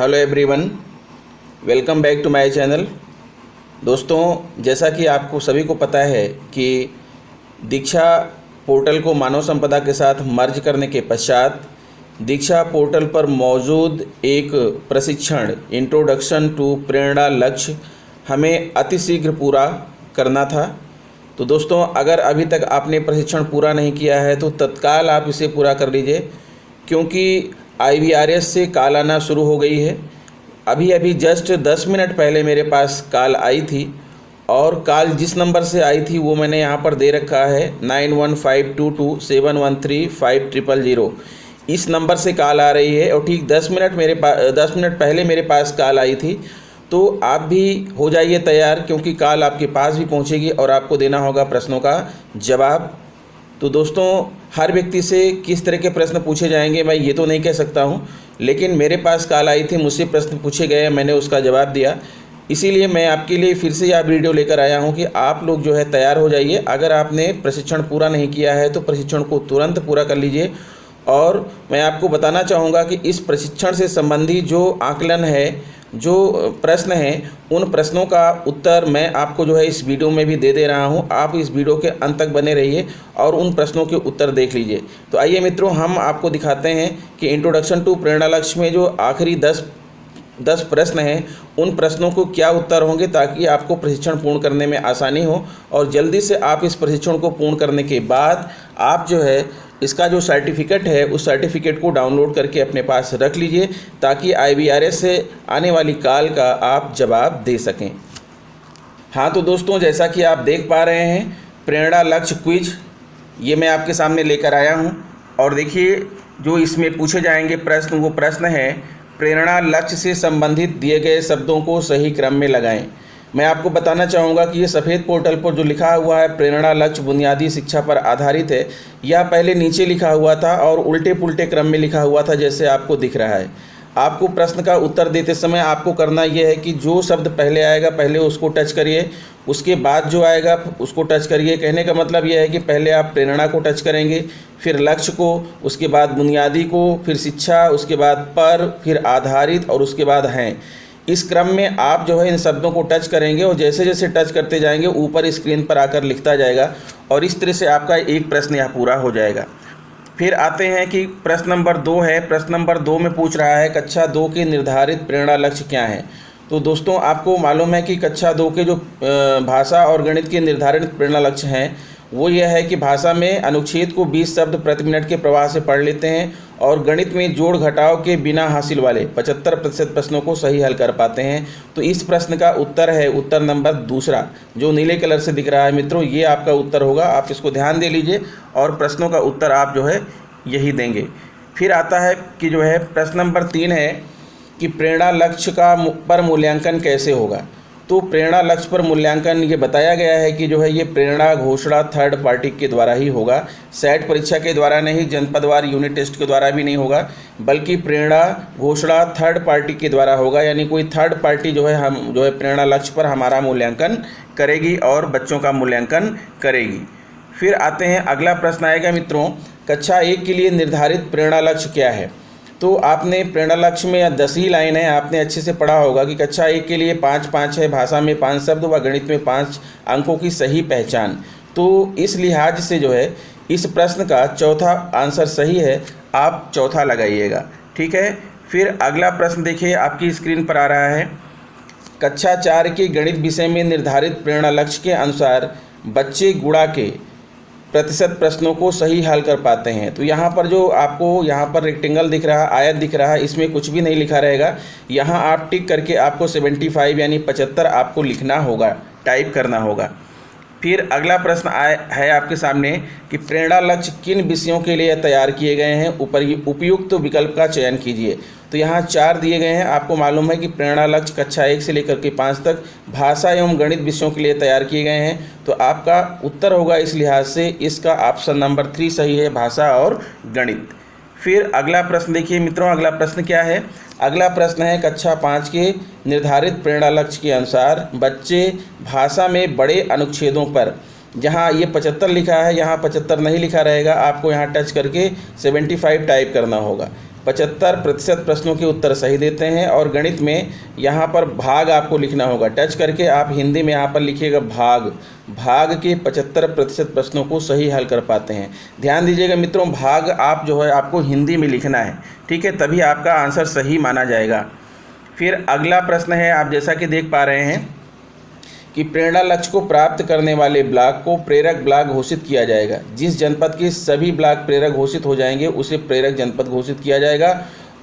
Hello everyone, welcome back to my channel. दोस्तों, जैसा कि आपको सभी को पता है कि दीक्षा पोर्टल को मानव संपदा के साथ मर्ज करने के पश्चात दीक्षा पोर्टल पर मौजूद एक प्रशिक्षण इंट्रोडक्शन टू प्रेरणा लक्ष्य हमें अतिशीघ्र पूरा करना था। तो दोस्तों, अगर अभी तक आपने प्रशिक्षण पूरा नहीं किया है तो तत्काल आप इसे पूरा कर लीजिए, क्योंकि IVRS से कॉल आना शुरू हो गई है। अभी जस्ट 10 मिनट पहले मेरे पास कॉल आई थी और कॉल जिस नंबर से आई थी वो मैंने यहाँ पर दे रखा है 915227135000। इस नंबर से कॉल आ रही है और ठीक 10 मिनट पहले मेरे पास कॉल आई थी। तो आप भी हो जाइए तैयार, क्योंकि कॉल आपके पास भी पहुँचेगी और आपको देना होगा प्रश्नों का जवाब। तो दोस्तों, हर व्यक्ति से किस तरह के प्रश्न पूछे जाएंगे मैं ये तो नहीं कह सकता हूँ, लेकिन मेरे पास कॉल आई थी, मुझसे प्रश्न पूछे गए, मैंने उसका जवाब दिया। इसीलिए मैं आपके लिए फिर से यह वीडियो लेकर आया हूँ कि आप लोग जो है तैयार हो जाइए। अगर आपने प्रशिक्षण पूरा नहीं किया है तो प्रशिक्षण को तुरंत पूरा कर लीजिए। और मैं आपको बताना चाहूँगा कि इस प्रशिक्षण से संबंधी जो आकलन है, जो प्रश्न हैं, उन प्रश्नों का उत्तर मैं आपको जो है इस वीडियो में भी दे रहा हूं। आप इस वीडियो के अंत तक बने रहिए और उन प्रश्नों के उत्तर देख लीजिए। तो आइए मित्रों, हम आपको दिखाते हैं कि इंट्रोडक्शन टू प्रेरणा लक्ष्य में जो आखिरी 10 प्रश्न हैं, उन प्रश्नों को क्या उत्तर होंगे, ताकि आपको प्रशिक्षण पूर्ण करने में आसानी हो और जल्दी से आप इस प्रशिक्षण को पूर्ण करने के बाद आप जो है इसका जो सर्टिफिकेट है उस सर्टिफिकेट को डाउनलोड करके अपने पास रख लीजिए, ताकि IVRS से आने वाली कॉल का आप जवाब दे सकें। हाँ तो दोस्तों, जैसा कि आप देख पा रहे हैं, प्रेरणा लक्ष्य क्विज ये मैं आपके सामने लेकर आया हूँ। और देखिए, जो इसमें पूछे जाएंगे प्रश्न, वो प्रश्न है प्रेरणा लक्ष्य से संबंधित दिए गए शब्दों को सही क्रम में लगाएं। मैं आपको बताना चाहूँगा कि ये सफ़ेद पोर्टल पर जो लिखा हुआ है प्रेरणा लक्ष्य बुनियादी शिक्षा पर आधारित है, यह पहले नीचे लिखा हुआ था और उल्टे पुल्टे क्रम में लिखा हुआ था, जैसे आपको दिख रहा है। आपको प्रश्न का उत्तर देते समय आपको करना यह है कि जो शब्द पहले आएगा पहले उसको टच करिए, उसके बाद जो आएगा उसको टच करिए। कहने का मतलब यह है कि पहले आप प्रेरणा को टच करेंगे, फिर लक्ष्य को, उसके बाद बुनियादी को, फिर शिक्षा, उसके बाद पर, फिर आधारित और उसके बाद हैं। इस क्रम में आप जो है इन शब्दों को टच करेंगे और जैसे जैसे टच करते जाएंगे ऊपर स्क्रीन पर आकर लिखता जाएगा और इस तरह से आपका एक प्रश्न यहाँ पूरा हो जाएगा। फिर आते हैं कि प्रश्न नंबर 2 है। प्रश्न नंबर 2 में पूछ रहा है कक्षा 2 के निर्धारित प्रेरणा लक्ष्य क्या हैं। तो दोस्तों, आपको मालूम है कि कक्षा 2 के जो भाषा और गणित के निर्धारित प्रेरणा लक्ष्य हैं वो यह है कि भाषा में अनुच्छेद को 20 शब्द प्रति मिनट के प्रवाह से पढ़ लेते हैं और गणित में जोड़ घटाव के बिना हासिल वाले 75% प्रश्नों को सही हल कर पाते हैं। तो इस प्रश्न का उत्तर है उत्तर नंबर 2, जो नीले कलर से दिख रहा है मित्रों, ये आपका उत्तर होगा। आप इसको ध्यान दे लीजिए और प्रश्नों का उत्तर आप जो है यही देंगे। फिर आता है कि जो है प्रश्न नंबर 3 है कि प्रेरणा लक्ष्य का पर मूल्यांकन कैसे होगा। तो प्रेरणा लक्ष्य पर मूल्यांकन ये बताया गया है कि जो है ये प्रेरणा घोषणा थर्ड पार्टी के द्वारा ही होगा। सेट परीक्षा के द्वारा नहीं, जनपदवार यूनिट टेस्ट के द्वारा भी नहीं होगा, बल्कि प्रेरणा घोषणा थर्ड पार्टी के द्वारा होगा। यानी कोई थर्ड पार्टी जो है प्रेरणा लक्ष्य पर हमारा मूल्यांकन करेगी और बच्चों का मूल्यांकन करेगी। फिर आते हैं, अगला प्रश्न आएगा मित्रों, कक्षा 1 के लिए निर्धारित प्रेरणा लक्ष्य क्या है। तो आपने प्रेरणा लक्ष्य में 10 ही लाइन है, आपने अच्छे से पढ़ा होगा कि कक्षा 1 के लिए 5-5 है, भाषा में 5 शब्द व गणित में 5 अंकों की सही पहचान। तो इस लिहाज से जो है इस प्रश्न का चौथा आंसर सही है, आप चौथा लगाइएगा, ठीक है। फिर अगला प्रश्न देखिए, आपकी स्क्रीन पर आ रहा है, कक्षा 4 के गणित विषय में निर्धारित प्रेरणा लक्ष्य के अनुसार बच्चे गुणा के प्रतिशत प्रश्नों को सही हल कर पाते हैं। तो यहाँ पर जो आपको यहाँ पर रेक्टेंगल दिख रहा है, आयत दिख रहा है, इसमें कुछ भी नहीं लिखा रहेगा। यहाँ आप टिक करके आपको 75 यानी 75 आपको लिखना होगा, टाइप करना होगा। फिर अगला प्रश्न है आपके सामने कि प्रेरणा लक्ष्य किन विषयों के लिए तैयार किए गए हैं, उपयुक्त विकल्प का चयन कीजिए। तो यहाँ 4 दिए गए हैं। आपको मालूम है कि प्रेरणा लक्ष्य कक्षा 1 से लेकर के 5 तक भाषा एवं गणित विषयों के लिए तैयार किए गए हैं। तो आपका उत्तर होगा इस लिहाज से इसका ऑप्शन नंबर 3 सही है, भाषा और गणित। फिर अगला प्रश्न देखिए मित्रों, अगला प्रश्न क्या है। अगला प्रश्न है कक्षा 5 के निर्धारित प्रेरणा लक्ष्य के अनुसार बच्चे भाषा में बड़े अनुच्छेदों पर, जहाँ ये 75 लिखा है यहाँ 75 नहीं लिखा रहेगा, आपको यहाँ टच करके 75 टाइप करना होगा। 75% प्रश्नों के उत्तर सही देते हैं। और गणित में यहाँ पर भाग आपको लिखना होगा, टच करके आप हिंदी में यहाँ पर लिखिएगा भाग के 75% प्रश्नों को सही हल कर पाते हैं। ध्यान दीजिएगा मित्रों, भाग आप जो है आपको हिंदी में लिखना है, ठीक है, तभी आपका आंसर सही माना जाएगा। फिर अगला प्रश्न है, आप जैसा कि देख पा रहे हैं कि प्रेरणा लक्ष्य को प्राप्त करने वाले ब्लॉक को प्रेरक ब्लॉक घोषित किया जाएगा। जिस जनपद के सभी ब्लॉक प्रेरक घोषित हो जाएंगे उसे प्रेरक जनपद घोषित किया जाएगा,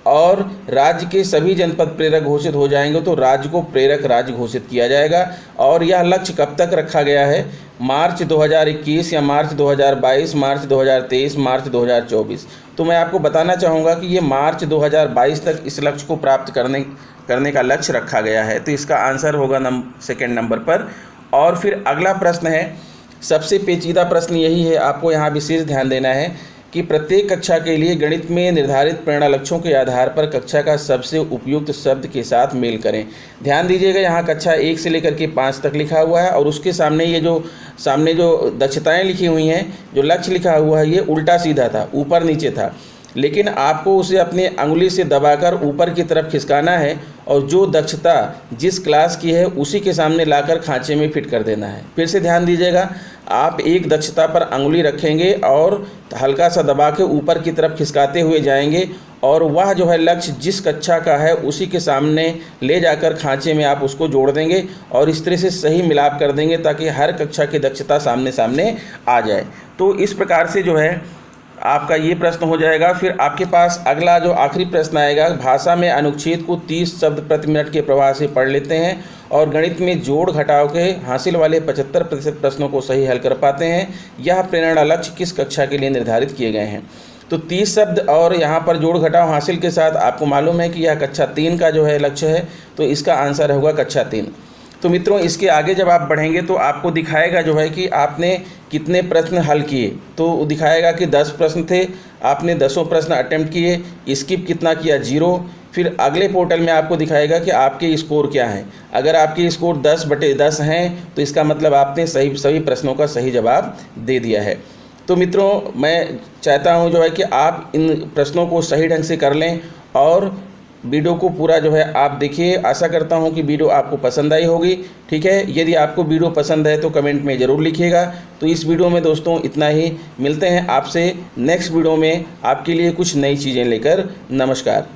और राज्य के सभी जनपद प्रेरक घोषित हो जाएंगे तो राज्य को प्रेरक राज्य घोषित किया जाएगा। और यह लक्ष्य कब तक रखा गया है? मार्च 2021 या मार्च 2022, मार्च 2023, मार्च 2024। तो मैं आपको बताना चाहूँगा कि ये मार्च 2022 तक इस लक्ष्य को प्राप्त करने का लक्ष्य रखा गया है। तो इसका आंसर होगा सेकंड नंबर पर। और फिर अगला प्रश्न है, सबसे पेचीदा प्रश्न यही है, आपको यहाँ विशेष ध्यान देना है कि प्रत्येक कक्षा के लिए गणित में निर्धारित प्रेरणा लक्ष्यों के आधार पर कक्षा का सबसे उपयुक्त शब्द के साथ मेल करें। ध्यान दीजिएगा, यहाँ कक्षा 1 से लेकर के 5 तक लिखा हुआ है, और उसके सामने ये जो दक्षताएं लिखी हुई हैं, जो लक्ष्य लिखा हुआ है, ये उल्टा सीधा था, ऊपर नीचे था, लेकिन आपको उसे अपने अंगुली से दबाकर ऊपर की तरफ खिसकाना है और जो दक्षता जिस क्लास की है उसी के सामने लाकर खांचे में फिट कर देना है। फिर से ध्यान दीजिएगा, आप एक दक्षता पर अंगुली रखेंगे और हल्का सा दबा के ऊपर की तरफ खिसकाते हुए जाएंगे, और वह जो है लक्ष्य जिस कक्षा का है उसी के सामने ले जाकर खांचे में आप उसको जोड़ देंगे और इस तरह से सही मिलाप कर देंगे ताकि हर कक्षा की दक्षता सामने सामने आ जाए। तो इस प्रकार से जो है आपका ये प्रश्न हो जाएगा। फिर आपके पास अगला जो आखिरी प्रश्न आएगा, भाषा में अनुच्छेद को 30 शब्द प्रति मिनट के प्रवाह से पढ़ लेते हैं और गणित में जोड़ घटाव के हासिल वाले 75% प्रश्नों को सही हल कर पाते हैं। यह प्रेरणा लक्ष्य किस कक्षा के लिए निर्धारित किए गए हैं? तो 30 शब्द और यहाँ पर जोड़ घटाव हासिल के साथ आपको मालूम है कि यह कक्षा 3 का जो है लक्ष्य है, तो इसका आंसर होगा कक्षा 3। तो मित्रों, इसके आगे जब आप बढ़ेंगे तो आपको दिखाएगा जो है कि आपने कितने प्रश्न हल किए। तो दिखाएगा कि 10 प्रश्न थे, आपने 10 प्रश्न अटेम्प्ट किए, स्किप कितना किया? 0। फिर अगले पोर्टल में आपको दिखाएगा कि आपके स्कोर क्या हैं। अगर आपके स्कोर 10/10 हैं तो इसका मतलब आपने सभी प्रश्नों का सही जवाब दे दिया है। तो मित्रों, मैं चाहता हूं जो है कि आप इन प्रश्नों को सही ढंग से कर लें और वीडियो को पूरा जो है आप देखिए। आशा करता हूं कि वीडियो आपको पसंद आई होगी, ठीक है। यदि आपको वीडियो पसंद है तो कमेंट में ज़रूर लिखिएगा। तो इस वीडियो में दोस्तों इतना ही, मिलते हैं आपसे नेक्स्ट वीडियो में आपके लिए कुछ नई चीज़ें लेकर। नमस्कार।